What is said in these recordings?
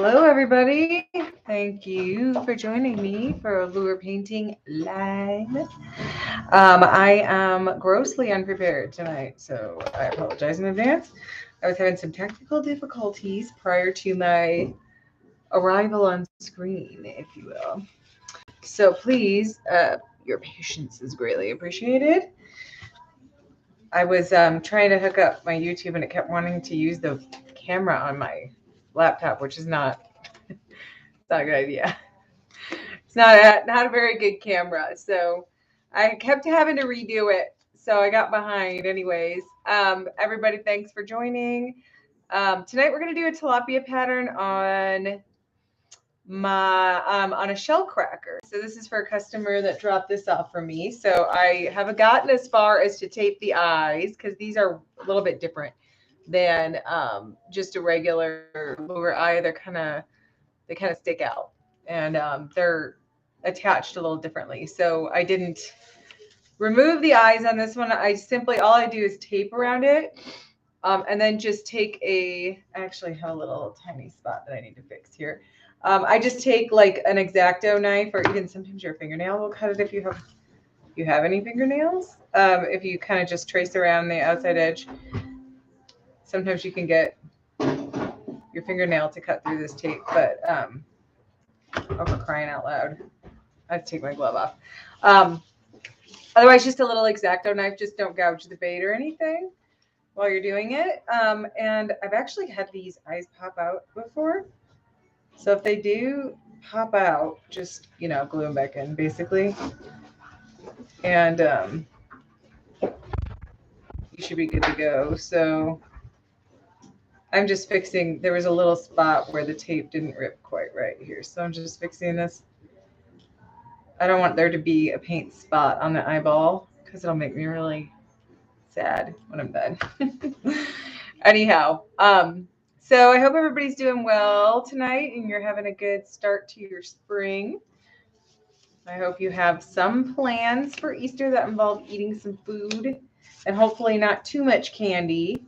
Hello, everybody. Thank you for joining me for Lure Painting Live. I am grossly unprepared tonight, so I apologize in advance. I was having some technical difficulties prior to my arrival on screen, if you will. So please, your patience is greatly appreciated. I was trying to hook up my YouTube and it kept wanting to use the camera on my laptop, which is not, it's not a good idea. It's not a very good camera, so I kept having to redo it. So I got behind, anyways. Everybody, thanks for joining. Tonight we're gonna do a tilapia pattern on on a shell cracker. So this is for a customer that dropped this off for me. So I haven't gotten as far as to tape the eyes because these are a little bit different than just a regular lure eye. They kind of stick out, and they're attached a little differently. So I didn't remove the eyes on this one. All I do is tape around it, and then just take I actually have a little tiny spot that I need to fix here. I just take like an X-Acto knife, or even sometimes your fingernail will cut it if you have any fingernails. If you kind of just trace around the outside edge, sometimes you can get your fingernail to cut through this tape. But oh, for crying out loud, I have to take my glove off. Um, Otherwise, just a little X-Acto knife. Just don't gouge the bait or anything while you're doing it. And I've actually had these eyes pop out before. So if they do pop out, just, glue them back in, basically. And you should be good to go. So I'm just fixing, there was a little spot where the tape didn't rip quite right here. So I'm just fixing this. I don't want there to be a paint spot on the eyeball because it'll make me really sad when I'm done. Anyhow, so I hope everybody's doing well tonight and you're having a good start to your spring. I hope you have some plans for Easter that involve eating some food and hopefully not too much candy.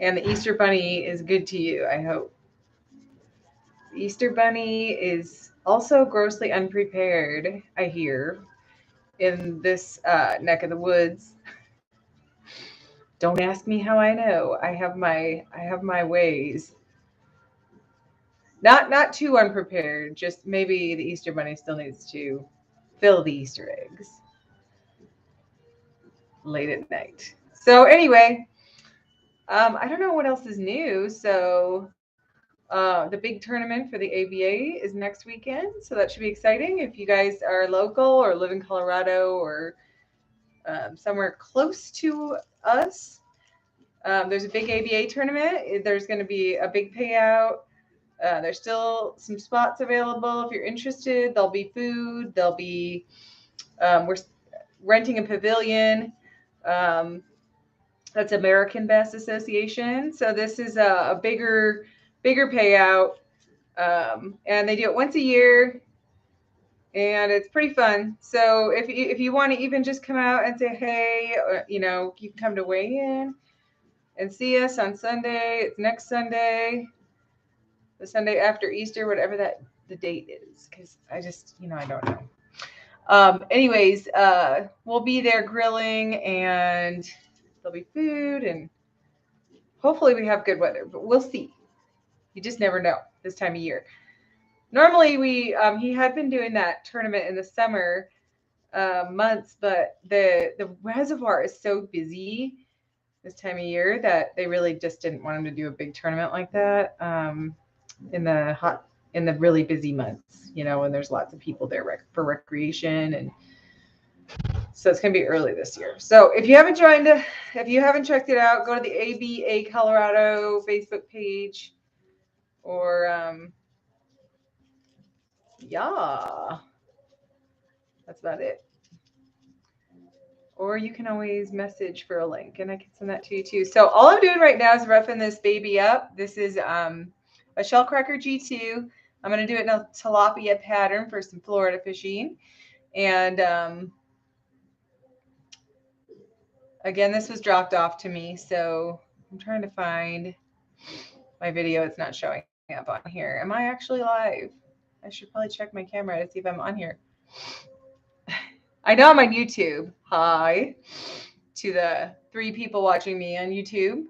And the Easter Bunny is good to you, I hope. The Easter Bunny is also grossly unprepared, I hear, in this neck of the woods. Don't ask me how I know. I have my ways. Not too unprepared. Just maybe the Easter Bunny still needs to fill the Easter eggs late at night. So anyway, I don't know what else is new. So the big tournament for the ABA is next weekend, so that should be exciting. If you guys are local or live in Colorado or somewhere close to us, there's a big ABA tournament. There's going to be a big payout. There's still some spots available if you're interested. There'll be food. We're renting a pavilion. That's American Bass Association. So this is a bigger payout. And they do it once a year. And it's pretty fun. So if you want to even just come out and say, hey, you can come to weigh in and see us on Sunday. It's next Sunday, the Sunday after Easter, whatever the date is, because I just, I don't know. Anyways, we'll be there grilling and there'll be food and hopefully we have good weather, but we'll see. You just never know this time of year. Normally he had been doing that tournament in the summer months, but the reservoir is so busy this time of year that they really just didn't want him to do a big tournament like that in the really busy months, when there's lots of people there for recreation. And so it's going to be early this year. So if you haven't checked it out, go to the ABA Colorado Facebook page or yeah, that's about it. Or you can always message for a link and I can send that to you too. So all I'm doing right now is roughing this baby up. This is a Shellcracker G2. I'm going to do it in a tilapia pattern for some Florida fishing. And again, this was dropped off to me. So I'm trying to find my video. It's not showing. up on here. Am I actually live? I should probably check my camera to see if I'm on here. I know I'm on YouTube. Hi to the 3 people watching me on YouTube.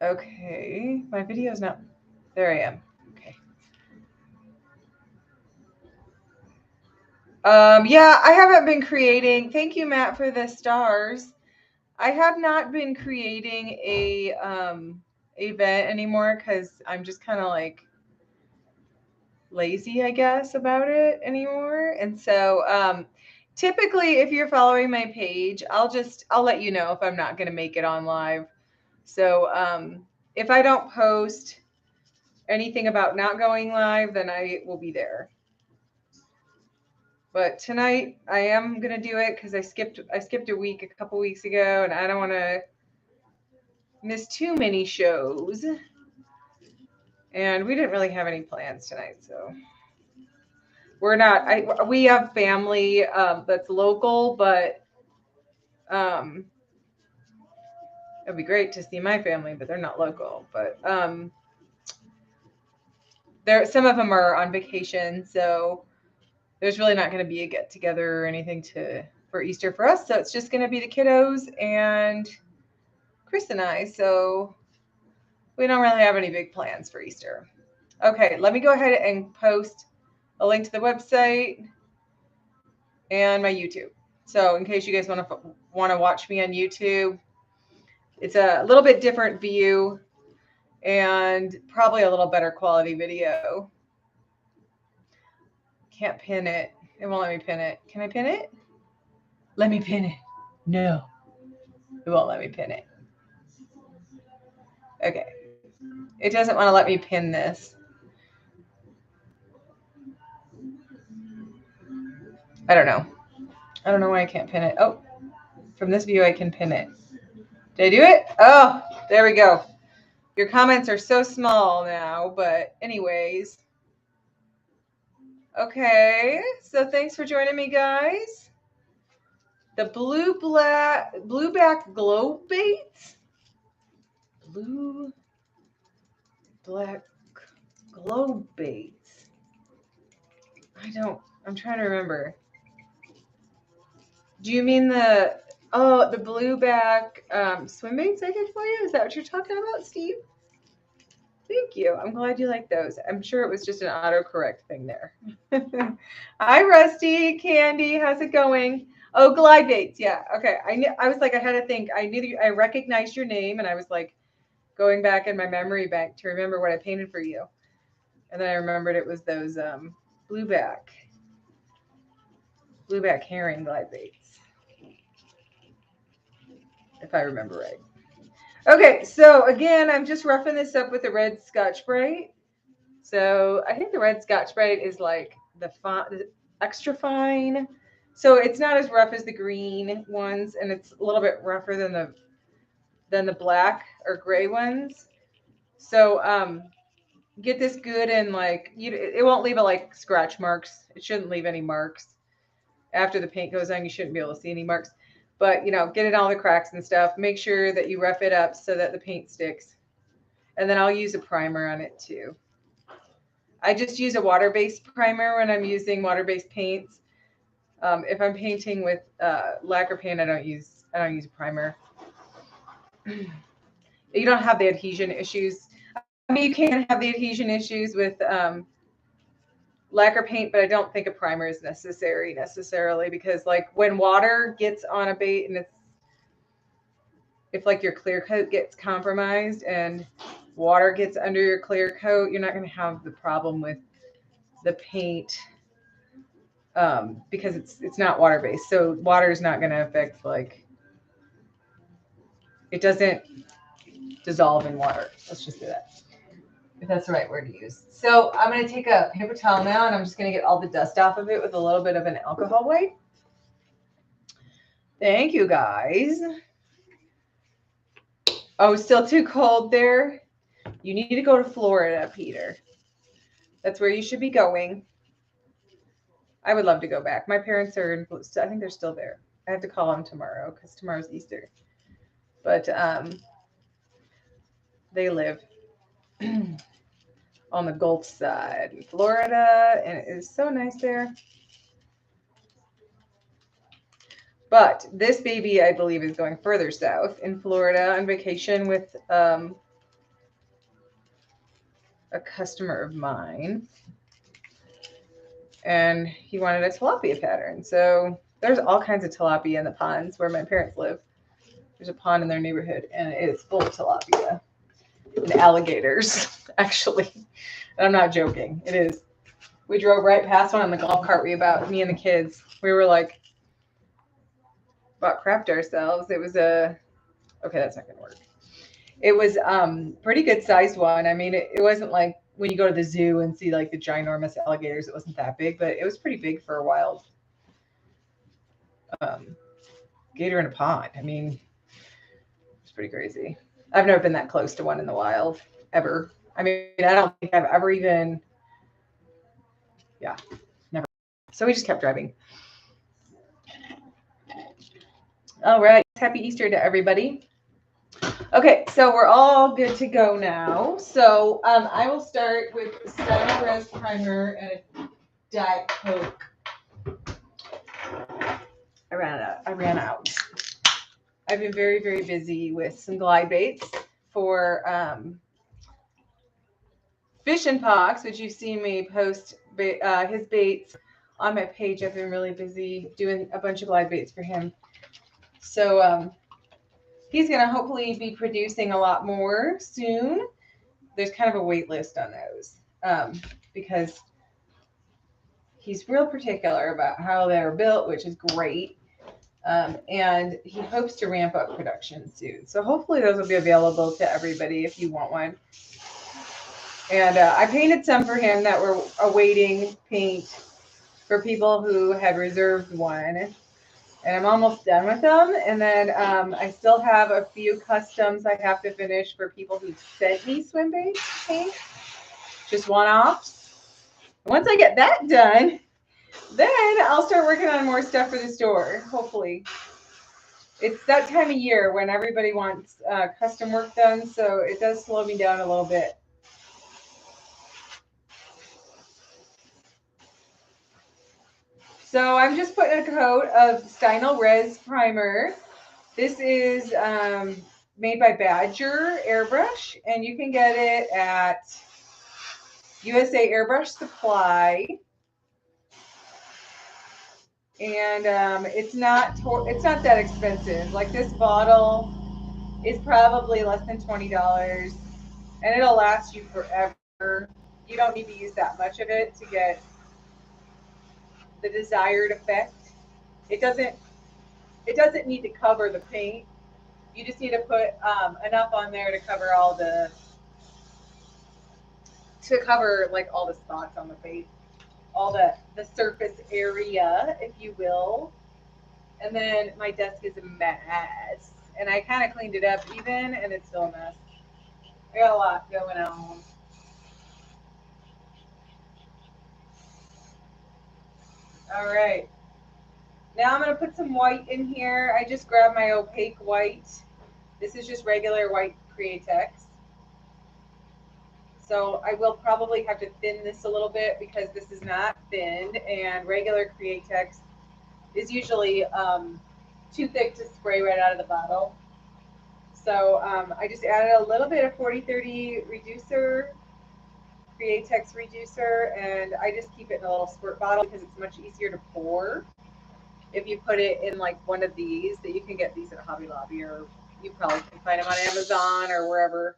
Okay, my video's not. There I am. Okay. Yeah, I haven't been creating. Thank you, Matt, for the stars. I have not been creating a event anymore because I'm just kind of like lazy, I guess, about it anymore. And so typically if you're following my page, I'll let you know if I'm not going to make it on live. So if I don't post anything about not going live, then I will be there. But tonight I am going to do it because I skipped a week a couple weeks ago, and I don't want to miss too many shows. And we didn't really have any plans tonight, so we're not. We have family that's local, but it'd be great to see my family, but they're not local. But some of them are on vacation, so there's really not going to be a get together or anything for Easter for us. So it's just going to be the kiddos and Chris and I. So we don't really have any big plans for Easter. Okay, let me go ahead and post a link to the website and my YouTube. So in case you guys want to watch me on YouTube, it's a little bit different view and probably a little better quality video. Can't pin it. It won't let me pin it. Can I pin it? Let me pin it. No. It won't let me pin it. Okay. It doesn't want to let me pin this. I don't know. I don't know why I can't pin it. Oh, from this view I can pin it. Did I do it? Oh, there we go. Your comments are so small now, but anyways. Okay, so thanks for joining me, guys. The blueback globe baits. Blue black globe baits. I'm trying to remember. Do you mean the blueback swim baits I did for you? Is that what you're talking about, Steve? Thank you. I'm glad you like those. I'm sure it was just an autocorrect thing there. Hi, Rusty, Candy. How's it going? Oh, glide baits. Yeah. Okay. I was like, I had to think. I recognized your name, and I was like going back in my memory bank to remember what I painted for you. And then I remembered it was those blueback herring glide baits, if I remember right. Okay, so again, I'm just roughing this up with the red Scotch-Brite. So I think the red Scotch-Brite is like the extra fine. So it's not as rough as the green ones, and it's a little bit rougher than the black or gray ones. So get this good and like it won't leave like scratch marks. It shouldn't leave any marks. After the paint goes on, you shouldn't be able to see any marks. But, get it all the cracks and stuff. Make sure that you rough it up so that the paint sticks. And then I'll use a primer on it too. I just use a water-based primer when I'm using water-based paints. If I'm painting with lacquer paint, I don't use a primer. You don't have the adhesion issues. I mean, you can have the adhesion issues with lacquer paint, but I don't think a primer is necessarily because like when water gets on a bait and if like your clear coat gets compromised and water gets under your clear coat, you're not going to have the problem with the paint because it's not water based. So water is not going to affect it doesn't dissolve in water. Let's just do that. If that's the right word to use. So I'm going to take a paper towel now and I'm just going to get all the dust off of it with a little bit of an alcohol wipe. Thank you, guys. Oh, still too cold there? You need to go to Florida, Peter. That's where you should be going. I would love to go back. My parents are I think they're still there. I have to call them tomorrow because tomorrow's Easter. But They live on the Gulf side in Florida, and it is so nice there. But this baby, I believe, is going further south in Florida on vacation with a customer of mine. And he wanted a tilapia pattern. So there's all kinds of tilapia in the ponds where my parents live. There's a pond in their neighborhood, and it is full of tilapia and alligators, actually. And I'm not joking. It is. We drove right past one on the golf cart. Me and the kids. We were like, about crapped ourselves. It was okay, that's not gonna work. It was pretty good sized one. I mean, it wasn't like when you go to the zoo and see like the ginormous alligators. It wasn't that big, but it was pretty big for a wild gator in a pond. I mean, it's pretty crazy. I've never been that close to one in the wild ever. I mean, I don't think I've ever even, yeah, never. So we just kept driving. All right. Happy Easter to everybody. Okay, so we're all good to go now. So I will start with the Style Res Primer and a Diet Coke. I ran out. I've been very, very busy with some glide baits for Fish and Pox, which you've seen me post his baits on my page. I've been really busy doing a bunch of glide baits for him. So he's going to hopefully be producing a lot more soon. There's kind of a wait list on those because he's real particular about how they're built, which is great. And he hopes to ramp up production soon. So hopefully those will be available to everybody if you want one. And I painted some for him that were awaiting paint for people who had reserved one. And I'm almost done with them. And then I still have a few customs I have to finish for people who sent me swim baits paint. Just one-offs. Once I get that done, then I'll start working on more stuff for the store, hopefully. It's that time of year when everybody wants custom work done, so it does slow me down a little bit. So I'm just putting a coat of Style Res Primer. This is made by Badger Airbrush, and you can get it at USA Airbrush Supply. And it's not that expensive. Like this bottle is probably less than $20, and it'll last you forever. You don't need to use that much of it to get the desired effect. It doesn't need to cover the paint. You just need to put enough on there to cover all the spots on the paint, all the surface area, if you will. And then my desk is a mess, and I kind of cleaned it up even, and it's still a mess. I got a lot going on. All right. Now I'm going to put some white in here. I just grabbed my opaque white. This is just regular white Createx. So I will probably have to thin this a little bit because this is not thinned, and regular Createx is usually too thick to spray right out of the bottle. So I just added a little bit of 40-30 reducer, Createx reducer, and I just keep it in a little squirt bottle because it's much easier to pour. If you put it in like one of these, that you can get these at Hobby Lobby, or you probably can find them on Amazon or wherever.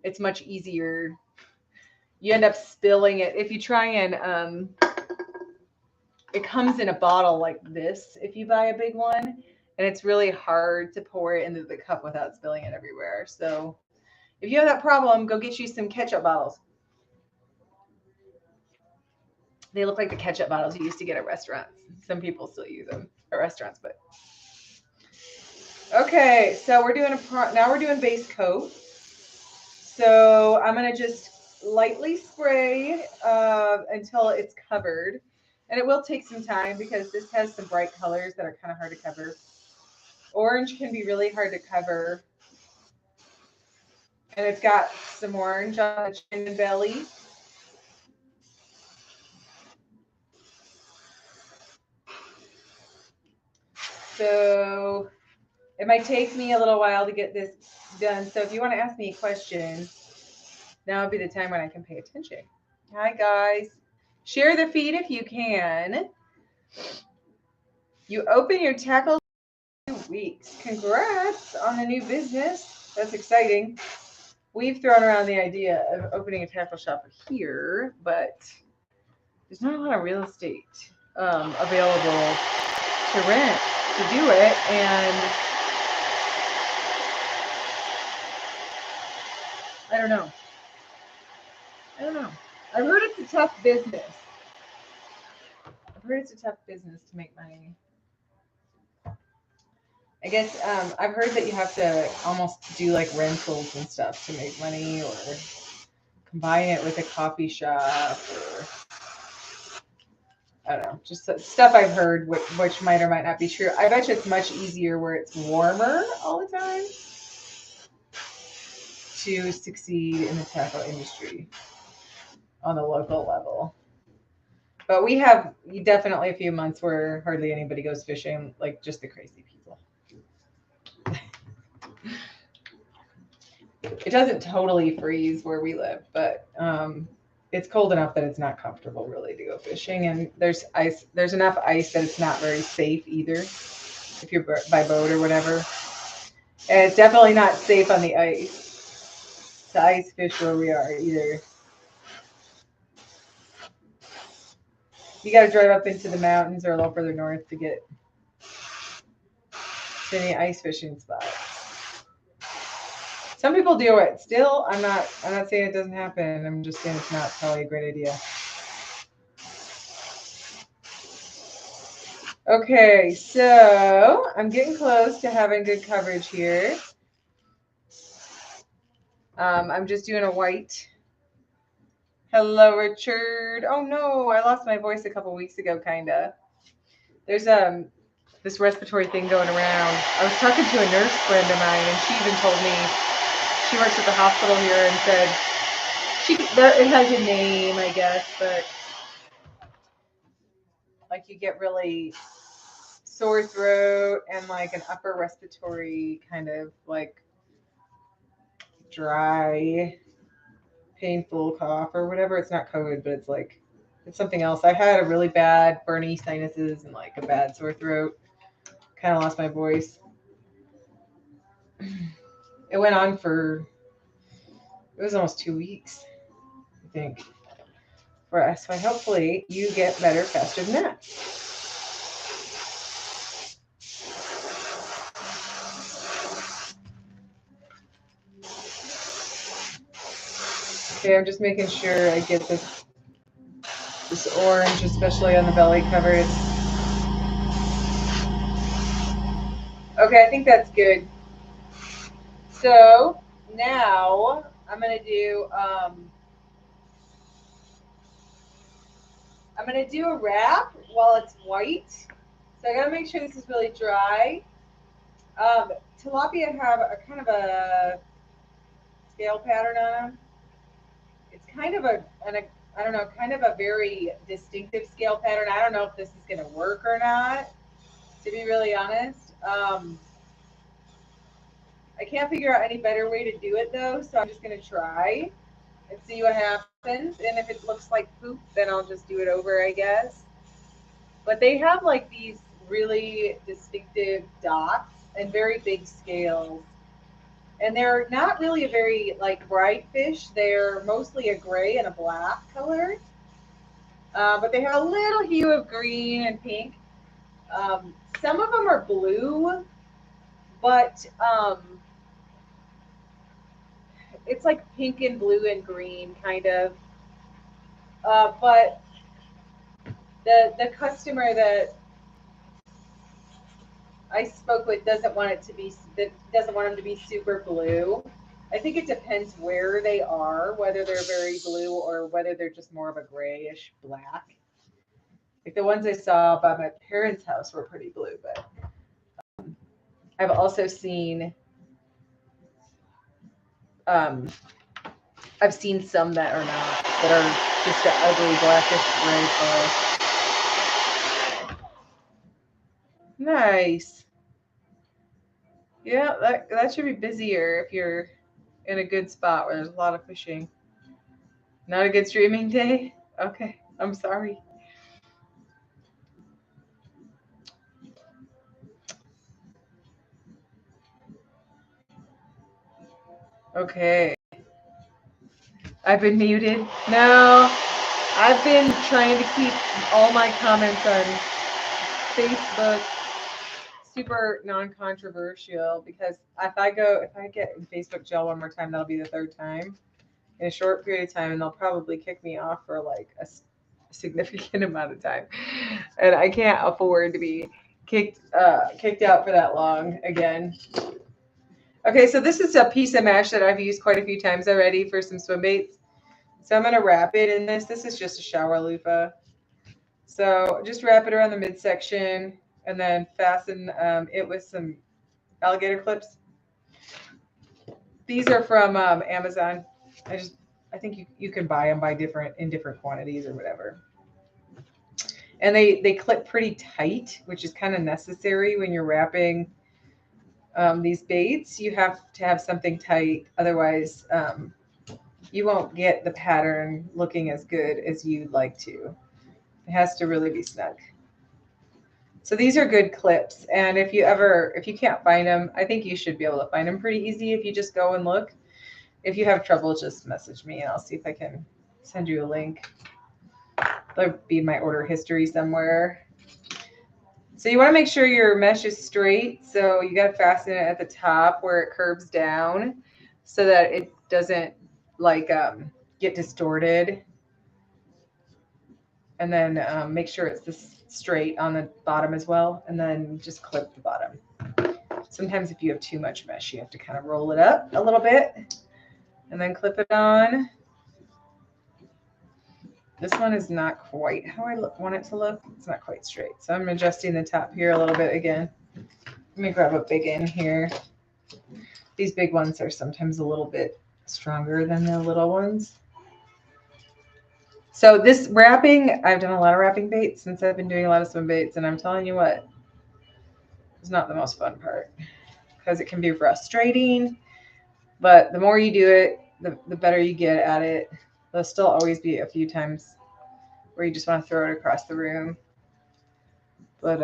It's much easier. You end up spilling it. If you try and, it comes in a bottle like this if you buy a big one, and it's really hard to pour it into the cup without spilling it everywhere. So if you have that problem, go get you some ketchup bottles. They look like the ketchup bottles you used to get at restaurants. Some people still use them at restaurants, but okay. So we're doing base coat. So I'm gonna just lightly spray until it's covered, and it will take some time because this has some bright colors that are kind of hard to cover. Orange can be really hard to cover. And it's got some orange on the chin and belly. So it might take me a little while to get this done. So if you want to ask me a question, now would be the time when I can pay attention. Hi, guys. Share the feed if you can. You open your tackle in 2 weeks. Congrats on the new business. That's exciting. We've thrown around the idea of opening a tackle shop here, but there's not a lot of real estate available to rent to do it. And I don't know. I've heard it's a tough business. To make money. I guess I've heard that you have to almost do like rentals and stuff to make money, or combine it with a coffee shop, or I don't know, just stuff I've heard, which might or might not be true. I bet you it's much easier where it's warmer all the time to succeed in the tackle industry on the local level. But we have definitely a few months where hardly anybody goes fishing, like just the crazy people. It doesn't totally freeze where we live, but it's cold enough that it's not comfortable really to go fishing. And there's ice. There's enough ice that it's not very safe either if you're by boat or whatever. And it's definitely not safe on the ice to ice fish where we are either. You got to drive up into the mountains or a little further north to get to any ice fishing spots. Some people do it. Still, I'm not saying it doesn't happen. I'm just saying it's not probably a great idea. Okay, so I'm getting close to having good coverage here. I'm just doing a white. Hello, Richard. Oh no, I lost my voice a couple weeks ago, kinda. There's this respiratory thing going around. I was talking to a nurse friend of mine, and she even told me she works at the hospital here and said it has a name, I guess, but like you get really sore throat and like an upper respiratory kind of like dry, painful cough or whatever. It's not COVID, but it's something else. I had a really bad burny sinuses and like a bad sore throat. Kind of lost my voice. It went on for, it was almost 2 weeks, I think, for us. So hopefully you get better faster than that. Okay, I'm just making sure I get this orange, especially on the belly covered. Okay, I think that's good. So now I'm gonna do a wrap while it's white. So I gotta make sure this is really dry. Tilapia have a kind of a scale pattern on them. It's kind of I don't know, kind of a very distinctive scale pattern. I don't know if this is gonna work or not, to be really honest. I can't figure out any better way to do it though, so I'm just gonna try and see what happens. And if it looks like poop, then I'll just do it over, I guess. But they have like these really distinctive dots and very big scales. And they're not really a very like bright fish. They're mostly a gray and a black color. But they have a little hue of green and pink. Some of them are blue, but it's like pink and blue and green kind of. But the customer that I spoke with doesn't want them to be super blue. I think it depends where they are, whether they're very blue or whether they're just more of a grayish black. Like the ones I saw by my parents' house were pretty blue, but I've also seen I've seen some that are not, that are just an ugly blackish gray color. Nice. Yeah, that should be busier if you're in a good spot where there's a lot of fishing. Not a good streaming day? Okay, I'm sorry. Okay. I've been muted. No, I've been trying to keep all my comments on Facebook super non-controversial because if I get in Facebook jail one more time, that'll be the third time in a short period of time, and they'll probably kick me off for like a significant amount of time, and I can't afford to be kicked out for that long again. Okay, so this is a piece of mesh that I've used quite a few times already for some swim baits. So I'm going to wrap it in this. This is just a shower loofah. So just wrap it around the midsection and then fasten it with some alligator clips. These are from Amazon. I think you can buy them in different quantities or whatever. And they clip pretty tight, which is kind of necessary when you're wrapping these baits. You have to have something tight, otherwise you won't get the pattern looking as good as you'd like to. It has to really be snug. So these are good clips, and if you can't find them, I think you should be able to find them pretty easy if you just go and look. If you have trouble, just message me and I'll see if I can send you a link. There'll be in my order history somewhere. So you want to make sure your mesh is straight, so you got to fasten it at the top where it curves down so that it doesn't like get distorted. And then make sure it's this straight on the bottom as well, and then just clip the bottom. Sometimes if you have too much mesh, you have to kind of roll it up a little bit and then clip it on. This one is not quite how I want it to look. It's not quite straight. So I'm adjusting the top here a little bit again. Let me grab a big end here. These big ones are sometimes a little bit stronger than the little ones. So this wrapping, I've done a lot of wrapping baits since I've been doing a lot of swim baits, and I'm telling you what, it's not the most fun part because it can be frustrating, but the more you do it, the better you get at it. There'll still always be a few times where you just want to throw it across the room. But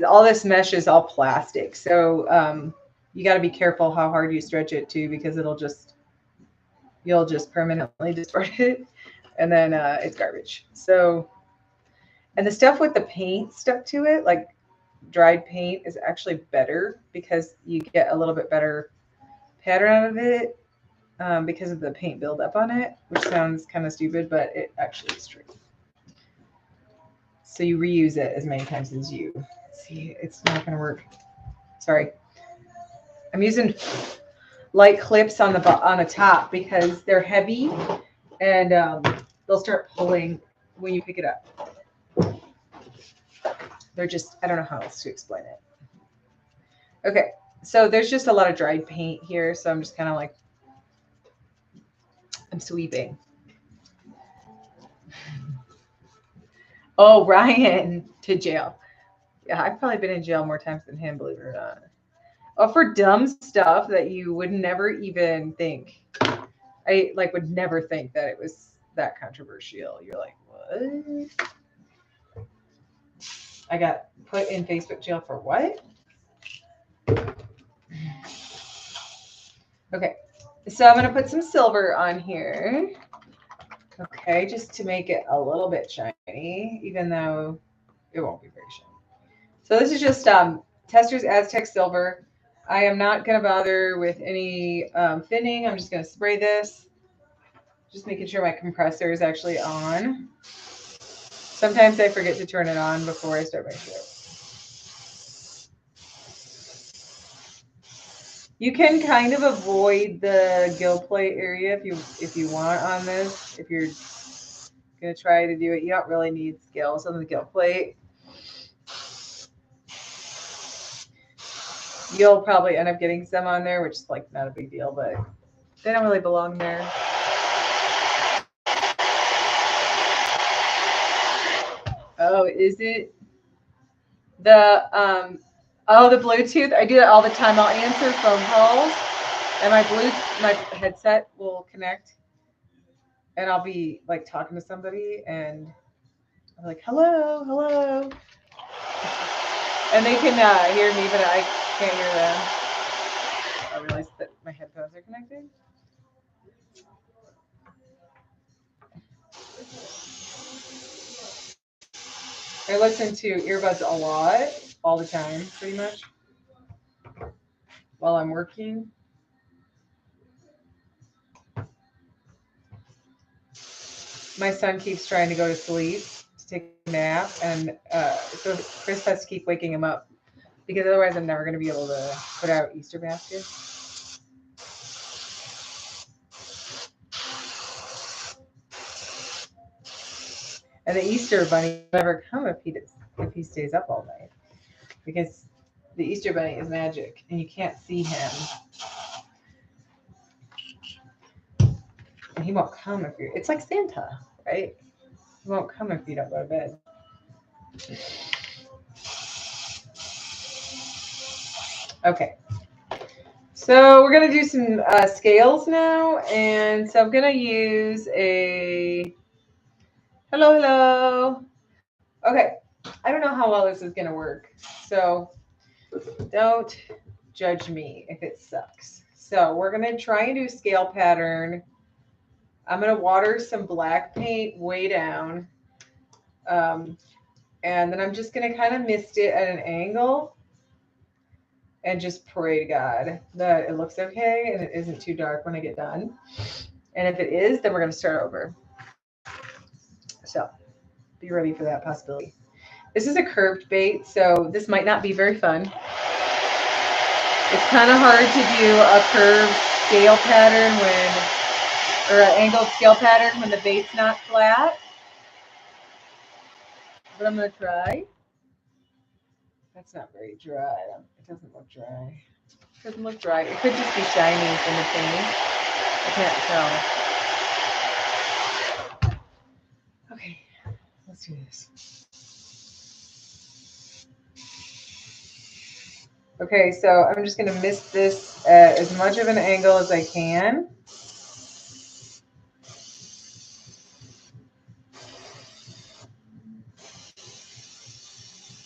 all this mesh is all plastic, so you got to be careful how hard you stretch it too, because you'll just permanently distort it, and then it's garbage. So, and the stuff with the paint stuck to it, like dried paint, is actually better because you get a little bit better pattern out of it because of the paint buildup on it, which sounds kind of stupid, but it actually is true. So you reuse it as many times as you see. It's not going to work. Sorry. I'm using light clips on the top because they're heavy, and they'll start pulling when you pick it up. They're just, I don't know how else to explain it. Okay, so there's just a lot of dried paint here, so I'm just kind of like, I'm sweeping. Oh, Ryan to jail. Yeah, I've probably been in jail more times than him, believe it or not. Oh, for dumb stuff that you would never even think. I would never think that it was that controversial. You're like, what? I got put in Facebook jail for what? Okay, so I'm gonna put some silver on here. Okay, just to make it a little bit shiny, even though it won't be very shiny. So this is just Tester's Aztec Silver. I am not going to bother with any thinning. I'm just going to spray this. Just making sure my compressor is actually on. Sometimes I forget to turn it on before I start my show. You can kind of avoid the gill plate area if you want on this. If you're going to try to do it, you don't really need scales on the gill plate. you'll probably end up getting some on there, which is like not a big deal, but they don't really belong there. Oh, is it the the Bluetooth? I do that all the time. I'll answer phone calls, and my headset will connect, and I'll be like talking to somebody, and I'm like, hello, hello, and they can hear me, but I can't hear them. I realized that my headphones are connected. I listen to earbuds a lot, all the time, pretty much, while I'm working. My son keeps trying to go to sleep to take a nap, and so Chris has to keep waking him up because otherwise I'm never going to be able to put out Easter basket. And the Easter bunny will never come if he stays up all night, because the Easter bunny is magic and you can't see him. And he won't come if you're. It's like Santa, right? He won't come if you don't go to bed. Okay. So we're going to do some scales now. And so I'm going to use a... Hello. Okay. I don't know how well this is going to work. So don't judge me if it sucks. So we're going to try and do a scale pattern. I'm going to water some black paint way down. And then I'm just going to kind of mist it at an angle. And just pray to God that it looks okay and it isn't too dark when I get done. And if it is, then we're going to start over. So be ready for that possibility. This is a curved bait, so this might not be very fun. It's kind of hard to do a curved scale pattern or an angled scale pattern when the bait's not flat. But I'm going to try. That's not very dry. It doesn't look dry. It doesn't look dry. It could just be shiny from the paint. I can't tell. Okay, let's do this. Okay, so I'm just going to mist this at as much of an angle as I can.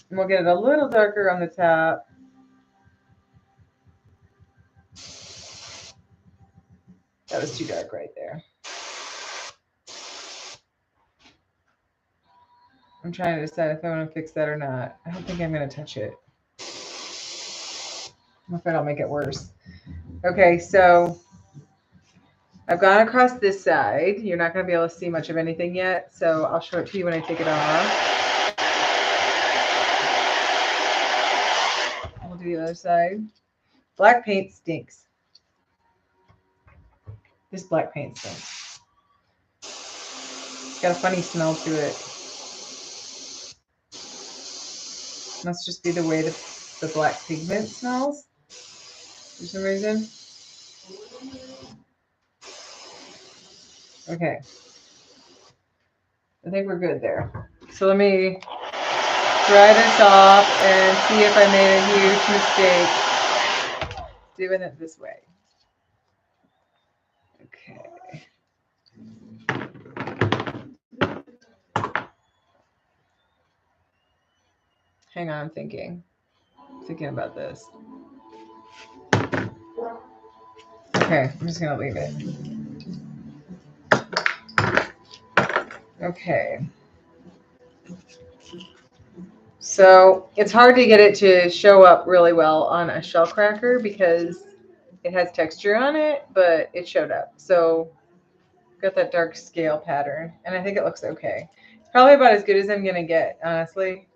And we'll get it a little darker on the top. That was too dark right there. I'm trying to decide if I want to fix that or not. I don't think I'm going to touch it. I'm afraid I'll make it worse. Okay, so I've gone across this side. You're not going to be able to see much of anything yet, so I'll show it to you when I take it off. We'll do the other side. Black paint stinks. This black paint stinks. It's got a funny smell to it. Must just be the way the black pigment smells for some reason. Okay. I think we're good there. So let me dry this off and see if I made a huge mistake doing it this way. Okay. Hang on, I'm thinking about this. Okay, I'm just gonna leave it. Okay. So it's hard to get it to show up really well on a shell cracker because it has texture on it, but it showed up. So got that dark scale pattern, and I think it looks okay. It's probably about as good as I'm gonna get, honestly.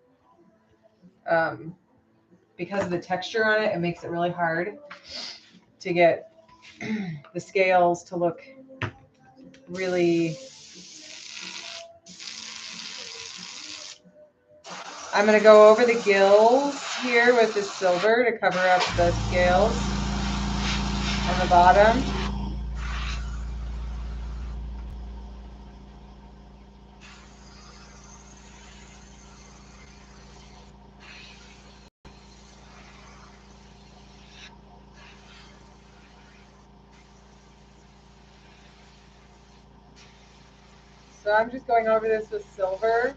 Because of the texture on it, it makes it really hard to get the scales to look really. I'm going to go over the gills here with the silver to cover up the scales on the bottom. So I'm just going over this with silver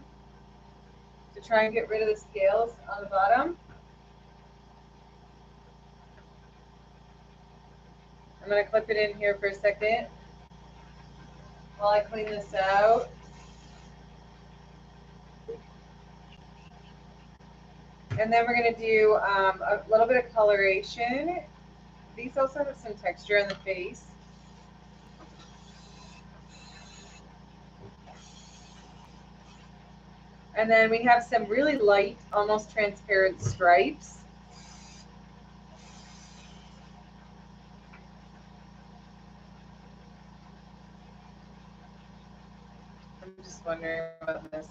to try and get rid of the scales on the bottom. I'm going to clip it in here for a second while I clean this out. And then we're going to do a little bit of coloration. These also have some texture in the face. And then we have some really light, almost transparent stripes. I'm just wondering about this.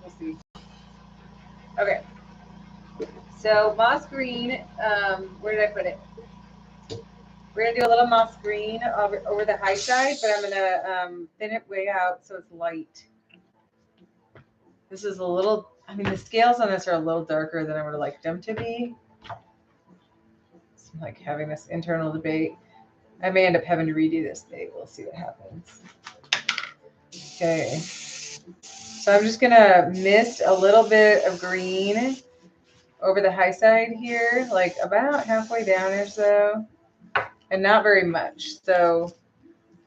We'll see. Okay. So moss green, where did I put it? We're going to do a little moss green over the high side, but I'm going to thin it way out so it's light. This is a little, I mean, the scales on this are a little darker than I would have liked them to be. It's like having this internal debate. I may end up having to redo this day. We'll see what happens. Okay. So I'm just going to mist a little bit of green over the high side here, like about halfway down or so, and not very much. So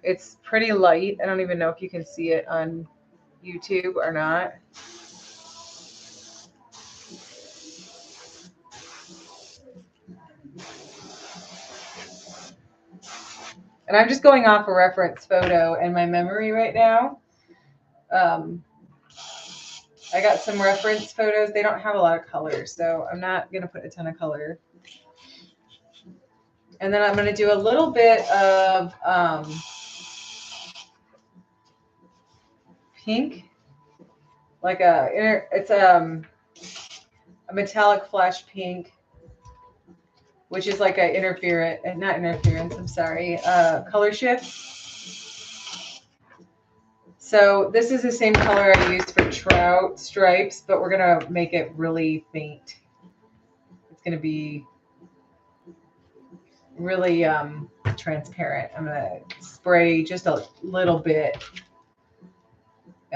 it's pretty light. I don't even know if you can see it on YouTube or not. And I'm just going off a reference photo in my memory right now. I got some reference photos. They don't have a lot of color, so I'm not going to put a ton of color. And then I'm going to do a little bit of pink, like it's a metallic flash pink, which is like a color shift. So this is the same color I use for trout stripes, but we're going to make it really faint. It's going to be really transparent. I'm going to spray just a little bit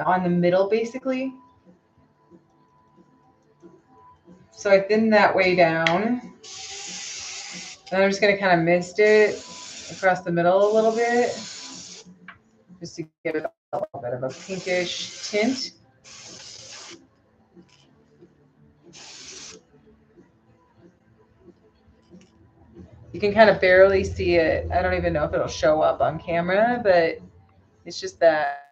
on the middle, basically. So I thin that way down. And I'm just going to kind of mist it across the middle a little bit, just to give it a little bit of a pinkish tint. You can kind of barely see it. I don't even know if it'll show up on camera, but it's just that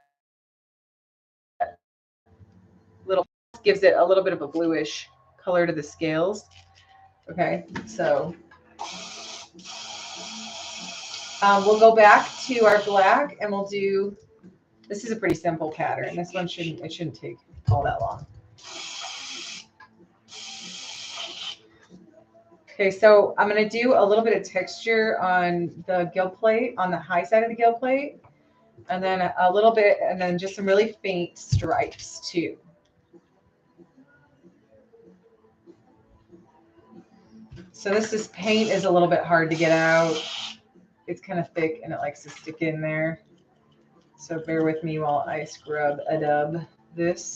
little gives it a little bit of a bluish color to the scales. Okay, so we'll go back to our black and we'll do, this is a pretty simple pattern. This one shouldn't take all that long. Okay, so I'm going to do a little bit of texture on the gill plate, on the high side of the gill plate, and then a little bit, and then just some really faint stripes too. So this paint is a little bit hard to get out. It's kind of thick and it likes to stick in there. So bear with me while I scrub this.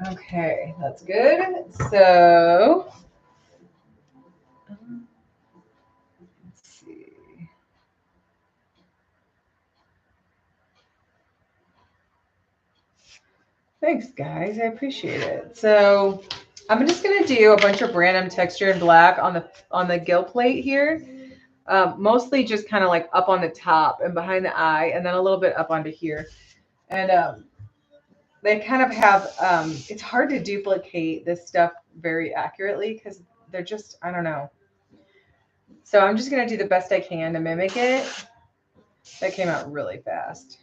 Okay, that's good. So let's see. Thanks, guys. I appreciate it. So I'm just going to do a bunch of random texture in black on the gill plate here. Mostly just kind of like up on the top and behind the eye, and then a little bit up onto here. And they kind of have, it's hard to duplicate this stuff very accurately because they're just, I don't know. So I'm just going to do the best I can to mimic it. That came out really fast.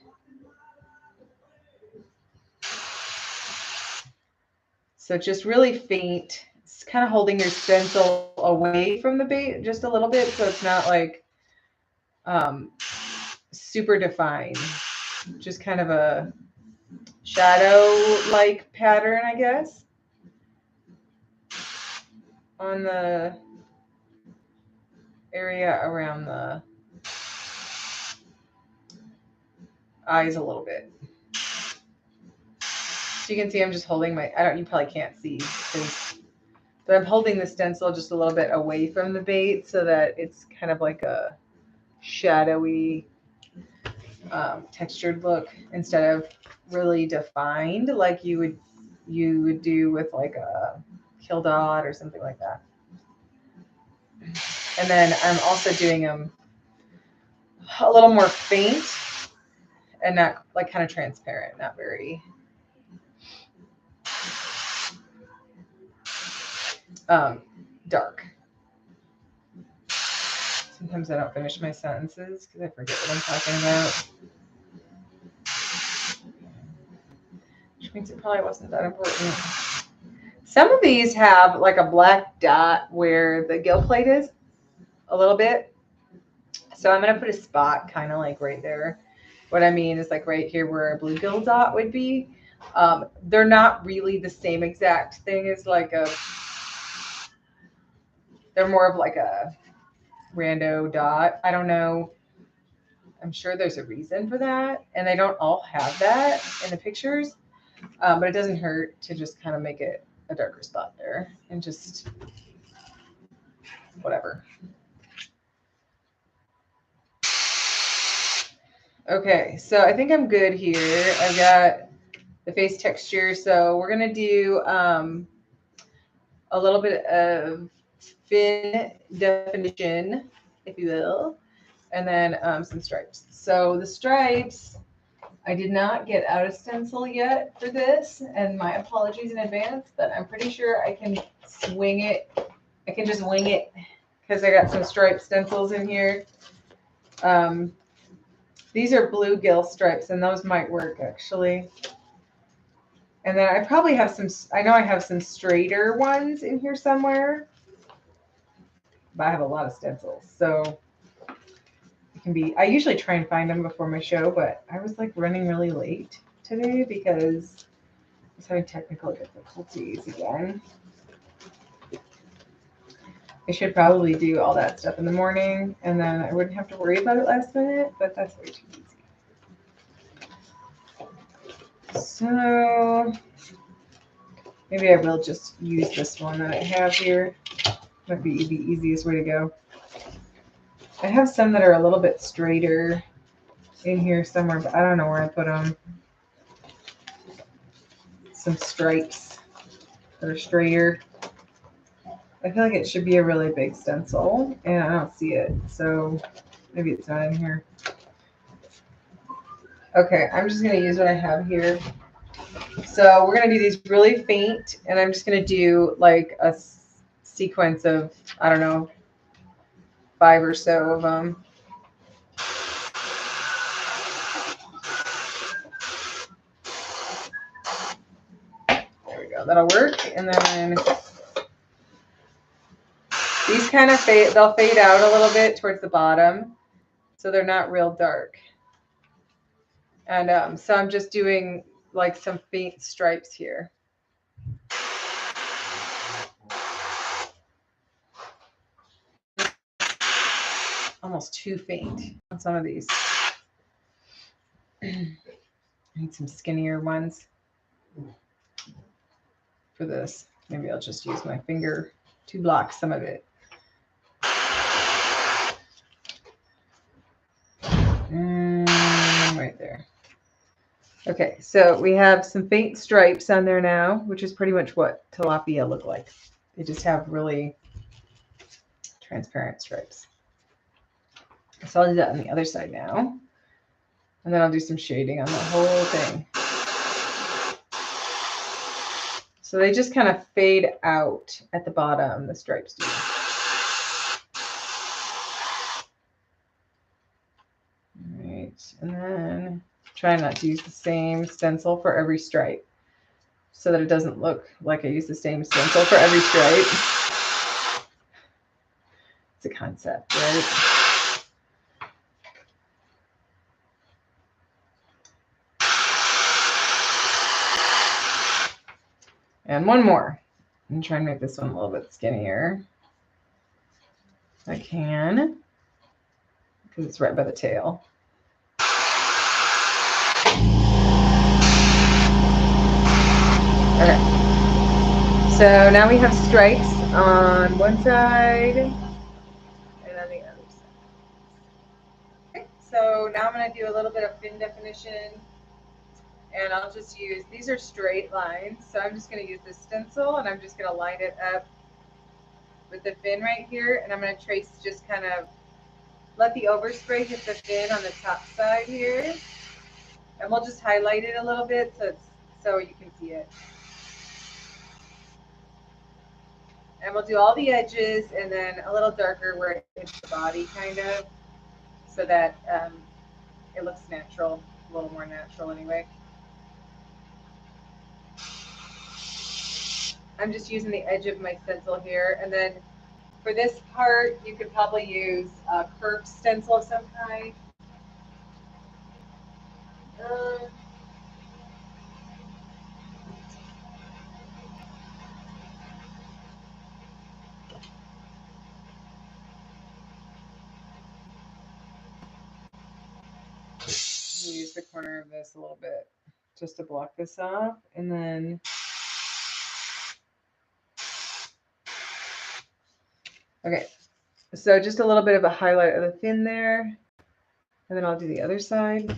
So just really faint. It's kind of holding your stencil away from the bait just a little bit, so it's not like super defined. Just kind of a shadow-like pattern, I guess, on the area around the eyes a little bit. So you can see I'm just holding my, you probably can't see, but I'm holding the stencil just a little bit away from the bait so that it's kind of like a shadowy textured look instead of really defined like you would do with like a kill dot or something like that. And then I'm also doing them a little more faint and not like kind of transparent, not very dark. Sometimes I don't finish my sentences because I forget what I'm talking about. Which means it probably wasn't that important. Some of these have like a black dot where the gill plate is a little bit. So I'm going to put a spot kind of like right there. What I mean is like right here where a bluegill dot would be. They're not really the same exact thing as like they're more of like a rando dot. I don't know. I'm sure there's a reason for that. And they don't all have that in the pictures. But it doesn't hurt to just kind of make it a darker spot there and just whatever. Okay, so I think I'm good here. I've got the face texture. So we're going to do a little bit of fin definition, if you will, and then some stripes. So the stripes, I did not get out a stencil yet for this, and my apologies in advance, but I'm pretty sure I can swing it. I can just wing it because I got some striped stencils in here. These are bluegill stripes, and those might work actually. And then I probably have some, I know I have some straighter ones in here somewhere, but I have a lot of stencils. So it can be, I usually try and find them before my show, but I was like running really late today because I was having technical difficulties again. I should probably do all that stuff in the morning and then I wouldn't have to worry about it last minute, but that's way too easy. So maybe I will just use this one that I have here. Might be the easiest way to go. I have some that are a little bit straighter in here somewhere, but I don't know where I put them. Some stripes that are straighter. I feel like it should be a really big stencil, and I don't see it, so maybe it's not in here. Okay, I'm just going to use what I have here. So we're going to do these really faint, and I'm just going to do like a sequence of, I don't know, 5 or so of them. There we go. That'll work. And then these kind of fade, they'll fade out a little bit towards the bottom, so they're not real dark. And so I'm just doing like some faint stripes here. Almost too faint on some of these. I need some skinnier ones for this. Maybe I'll just use my finger to block some of it. Right there. Okay, so we have some faint stripes on there now, which is pretty much what tilapia look like. They just have really transparent stripes. So I'll do that on the other side now. And then I'll do some shading on the whole thing. So they just kind of fade out at the bottom, the stripes do. All And then try not to use the same stencil for every stripe so that it doesn't look like I use the same stencil for every stripe. It's a concept, right? And one more. I'm trying to make this one a little bit skinnier. I can, because it's right by the tail. Okay. So now we have stripes on one side and on the other side. Okay. So now I'm going to do a little bit of fin definition. And I'll just use, these are straight lines. So I'm just going to use this stencil and I'm just going to line it up with the fin right here. And I'm going to trace, just kind of let the overspray hit the fin on the top side here. And we'll just highlight it a little bit so you can see it. And we'll do all the edges and then a little darker where it hits the body kind of, so that it looks natural, a little more natural anyway. I'm just using the edge of my stencil here. And then for this part, you could probably use a curved stencil of some kind. Use the corner of this a little bit just to block this off, and then okay, so just a little bit of a highlight of the fin there, and then I'll do the other side.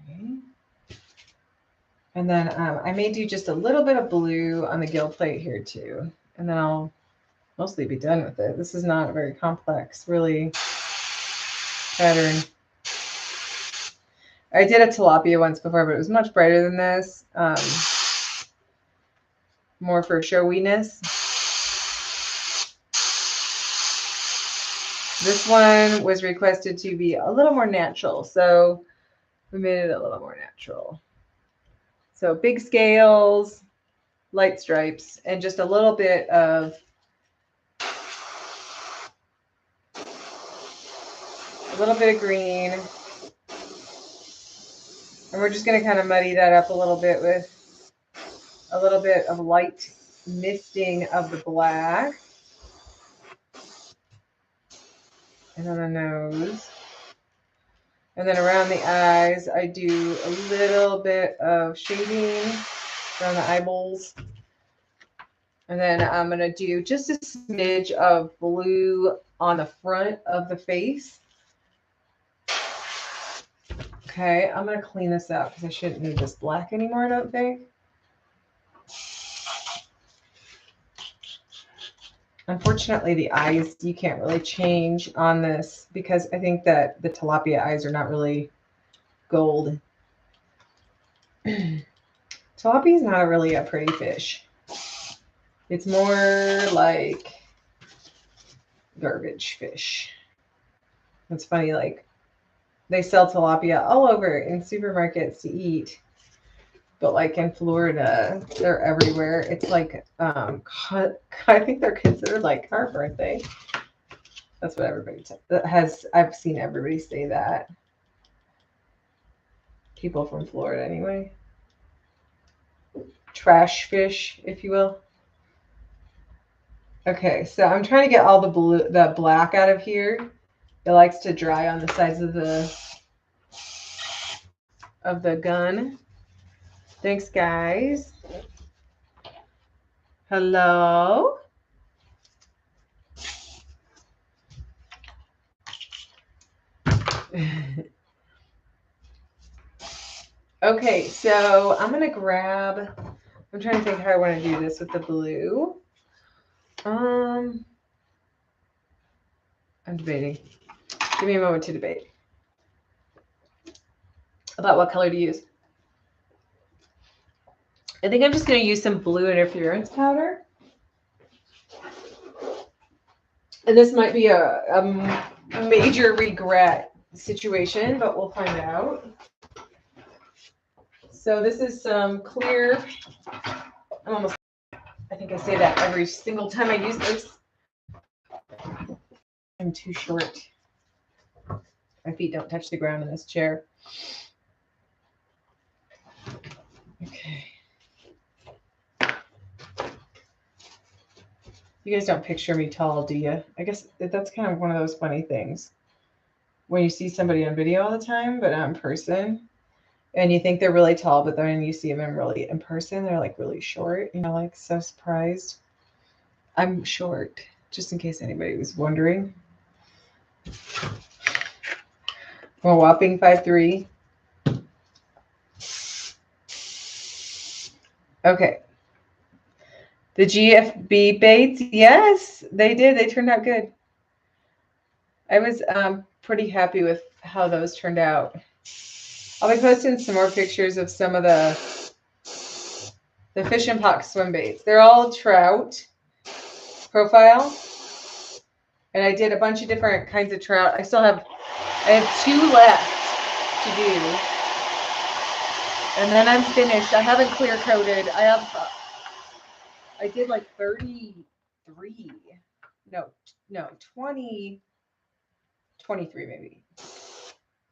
Okay, and then I may do just a little bit of blue on the gill plate here too, and then I'll mostly be done with it. This is not a very complex, really, pattern. I did a tilapia once before, but it was much brighter than this. More for showiness. This one was requested to be a little more natural, so we made it a little more natural. So big scales, light stripes, and just a little bit of green. And we're just going to kind of muddy that up a little bit with a little bit of light misting of the black. And on the nose. And then around the eyes, I do a little bit of shading around the eyeballs. And then I'm going to do just a smidge of blue on the front of the face. Okay, I'm going to clean this out because I shouldn't need this black anymore, I don't think. Unfortunately, the eyes, you can't really change on this because I think that the tilapia eyes are not really gold. Tilapia is not really a pretty fish. It's more like garbage fish. It's funny, like they sell tilapia all over in supermarkets to eat. But like in Florida, they're everywhere. It's like, I think they're considered like our birthday. That's what everybody I've seen everybody say that. People from Florida anyway. Trash fish, if you will. Okay, so I'm trying to get all the black out of here. It likes to dry on the sides of the gun. Thanks, guys. Hello. Okay, so I'm going to grab, I'm trying to think how I want to do this with the blue. I'm debating. Give me a moment to debate about what color to use. I think I'm just going to use some blue interference powder. And this might be a major regret situation, but we'll find out. So this is some clear, I think I say that every single time I use this. I'm too short. My feet don't touch the ground in this chair. Okay. You guys don't picture me tall, do you? I guess that's kind of one of those funny things. When you see somebody on video all the time, but not in person, and you think they're really tall, but then you see them in person, they're like really short. You know, like so surprised. I'm short, just in case anybody was wondering. I'm a whopping 5'3". Okay. The GFB baits, yes, they did. They turned out good. I was pretty happy with how those turned out. I'll be posting some more pictures of some of the Fish and Pock swim baits. They're all trout profile. And I did a bunch of different kinds of trout. I have 2 left to do. And then I'm finished. I haven't clear coated. I did like 33. No, 20, 23 maybe.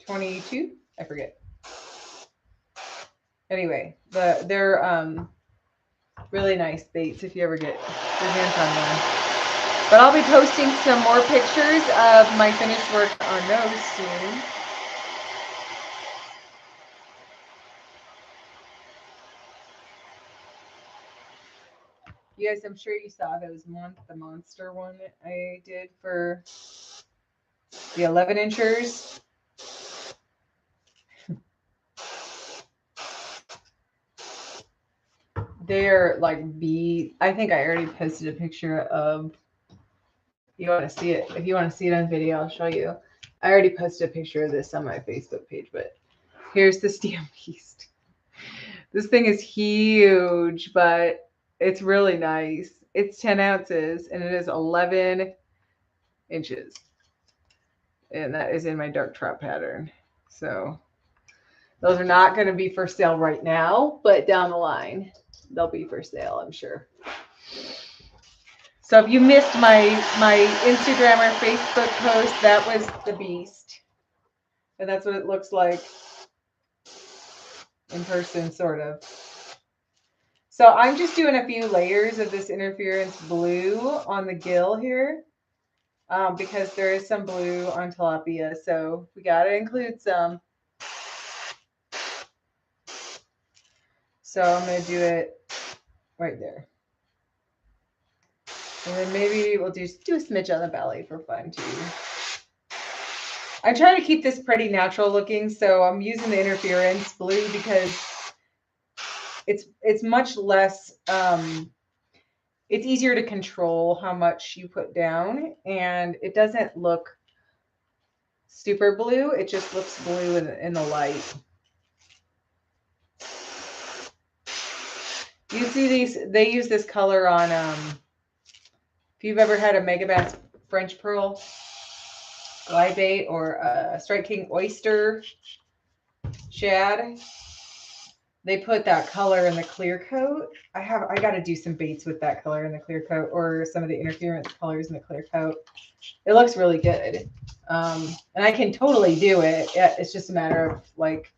22? I forget. Anyway, they're really nice baits if you ever get your hands on one. But I'll be posting some more pictures of my finished work on those soon. You guys, I'm sure you saw the monster one I did for the 11 inchers. They're like I think I already posted a picture of, you want to see it. If you want to see it on video, I'll show you. I already posted a picture of this on my Facebook page, but here's the Stam Beast. This thing is huge, but it's really nice. It's 10 ounces and it is 11 inches. And that is in my dark trout pattern. So those are not going to be for sale right now, but down the line, they'll be for sale, I'm sure. So if you missed my Instagram or Facebook post, that was the beast. And that's what it looks like in person, sort of. So I'm just doing a few layers of this interference blue on the gill here, because there is some blue on tilapia. So we got to include some. So I'm going to do it right there. And then maybe we'll do a smidge on the belly for fun too. I try to keep this pretty natural looking, so I'm using the interference blue because it's much less, it's easier to control how much you put down, and it doesn't look super blue. It just looks blue in the light. You see these, they use this color on, if you've ever had a Megabass French Pearl glide bait or a Strike King oyster shad, they put that color in the clear coat. I got to do some baits with that color in the clear coat, or some of the interference colors in the clear coat. It looks really good. And I can totally do it. It's just a matter of like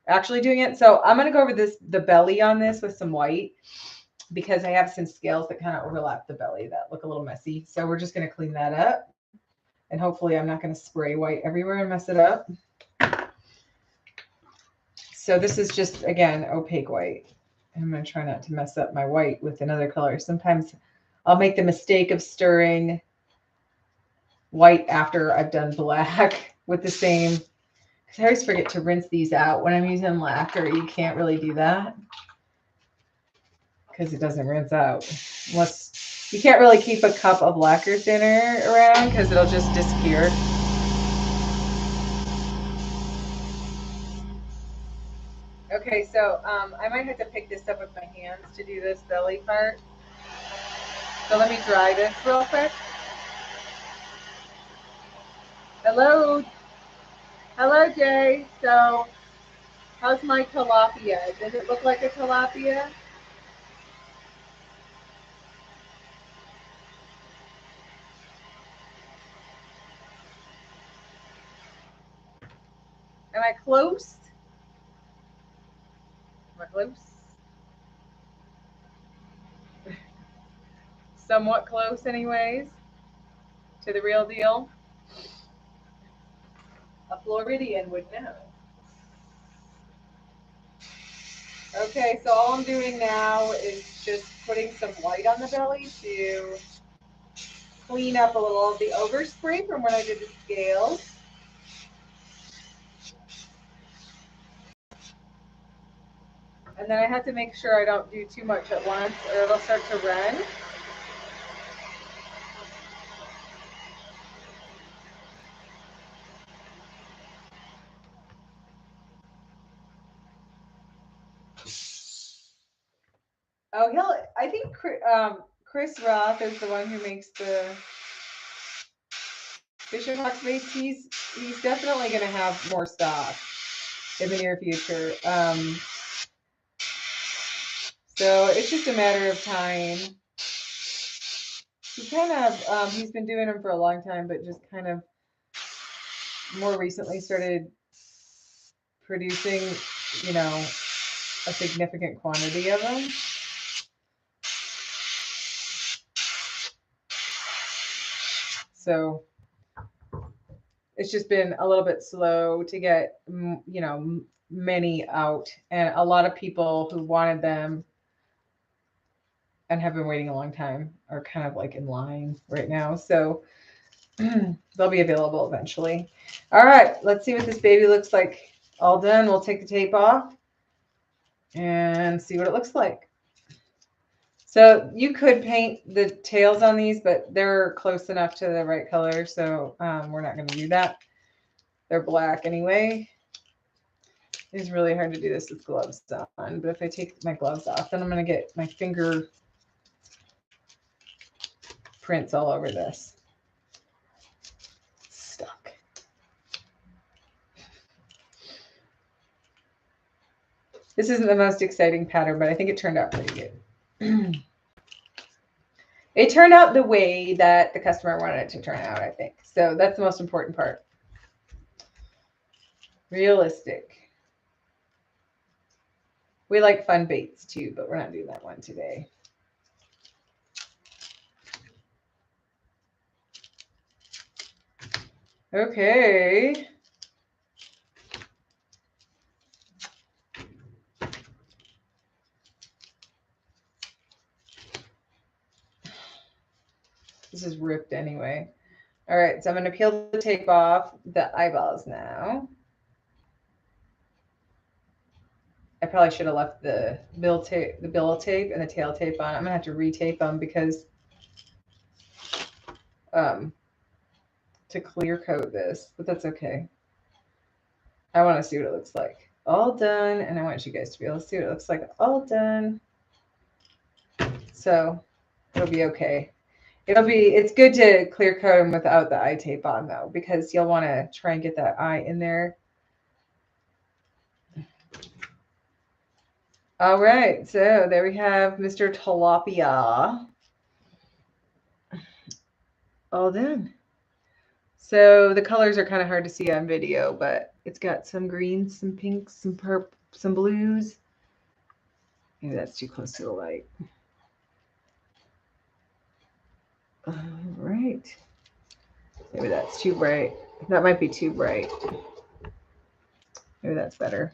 actually doing it. So I'm going to go over the belly on this with some white, because I have some scales that kind of overlap the belly that look a little messy. So we're just going to clean that up. And hopefully I'm not going to spray white everywhere and mess it up. So this is just, again, opaque white. I'm going to try not to mess up my white with another color. Sometimes I'll make the mistake of stirring white after I've done black with the same, because I always forget to rinse these out when I'm using lacquer. You can't really do that because it doesn't rinse out. Unless you can't really keep a cup of lacquer thinner around because it'll just disappear. Okay, so I might have to pick this up with my hands to do this belly part. So let me dry this real quick. Hello. Hello, Jay. So, how's my tilapia? Does it look like a tilapia? Am I close? Am I close? Somewhat close, anyways, to the real deal. A Floridian would know. Okay, so all I'm doing now is just putting some white on the belly to clean up a little of the overspray from when I did the scales. And then I have to make sure I don't do too much at once or it'll start to run. Oh, I think Chris Roth is the one who makes the Fisher Hawks base. He's definitely going to have more stock in the near future. So it's just a matter of time. He kind of he's been doing them for a long time, but just kind of more recently started producing, you know, a significant quantity of them. So it's just been a little bit slow to get, you know, many out, and a lot of people who wanted them and have been waiting a long time are kind of like in line right now. So they'll be available eventually. All right, let's see what this baby looks like. All done. We'll take the tape off and see what it looks like. So you could paint the tails on these, but they're close enough to the right color, so we're not going to do that. They're black anyway. It's really hard to do this with gloves on, but if I take my gloves off, then I'm going to get my finger prints all over this. Stuck. This isn't the most exciting pattern, but I think it turned out pretty good. It turned out the way that the customer wanted it to turn out, I think. So that's the most important part. Realistic. We like fun baits too, but we're not doing that one today. Okay. This is ripped anyway. All right, so I'm going to peel the tape off the eyeballs now. I probably should have left the bill tape and the tail tape on. I'm going to have to retape them because to clear coat this, but that's okay. I want to see what it looks like. All done, and I want you guys to be able to see what it looks like all done. So it'll be okay. It's good to clear coat them without the eye tape on though, because you'll want to try and get that eye in there. All right, so there we have Mr. Tilapia. All done. So the colors are kind of hard to see on video, but it's got some greens, some pinks, some purple, some blues. Maybe that's too close to the light. All right. Maybe that's too bright. That might be too bright. Maybe that's better.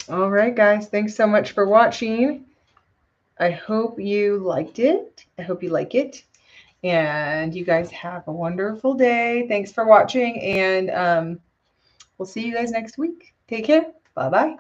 All right, guys. Thanks so much for watching. I hope you liked it. I hope you like it. And you guys have a wonderful day. Thanks for watching. And we'll see you guys next week. Take care. Bye-bye.